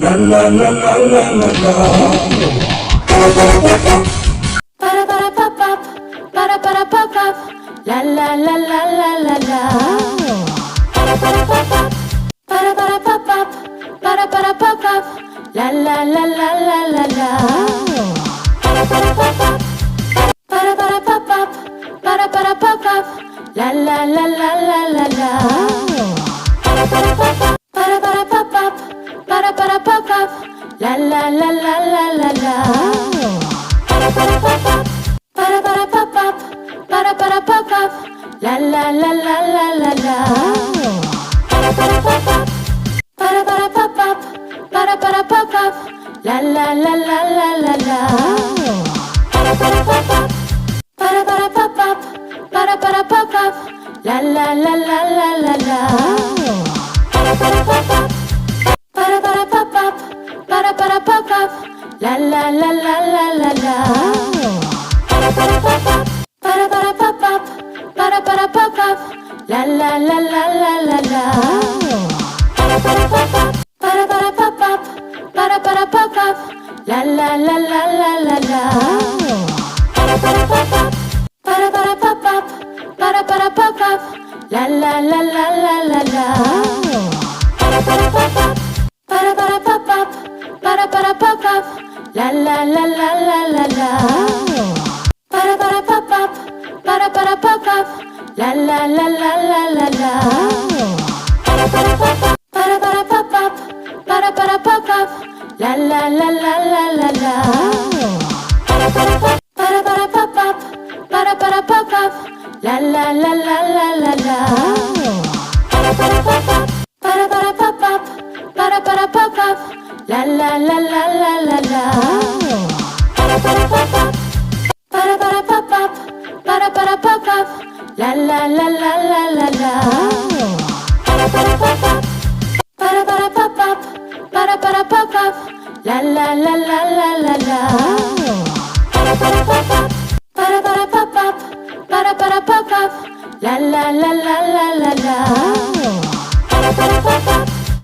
La la la la la la la. Para pop up, para pop up. La la la la la la la. Para pop up, para pop up, para pop up. La la la la la la la. Para pop up, para pop up, para pop up. La la la la la la la. Para pop up, para pop up, para pop up. La la la la la la la. Para pop up, para pop up, para pop up. La la la la la la la. Para pop up, para pop up, para pop up. La la la la la la la. Para pop up, para pop up, para pop up. La la la la la la la. Para pop up, para pop up, para pop up. La la la la la la la. Para pop up, para pop up, para pop up. La la la la la la la. Para pop up, para pop up, para pop up. La la la la la la la. Para pop up, para pop up, para pop up. La la la la la la la. Para pop up, para pop up, para pop up. La la la la la la la. Para pop up, para pop up. La la la la la la la. Para pop up, para pop up, para pop up. La la la la la la la. Para pop up, para pop up, para pop up. La la la la la la la. Para pop up, para pop up, para pop up. La la la la la la la. Para pop up, para pop up, para pop up. La la la la la la la. Para pop up, para pop up, para pop up. La la la la la la la. Para pop up.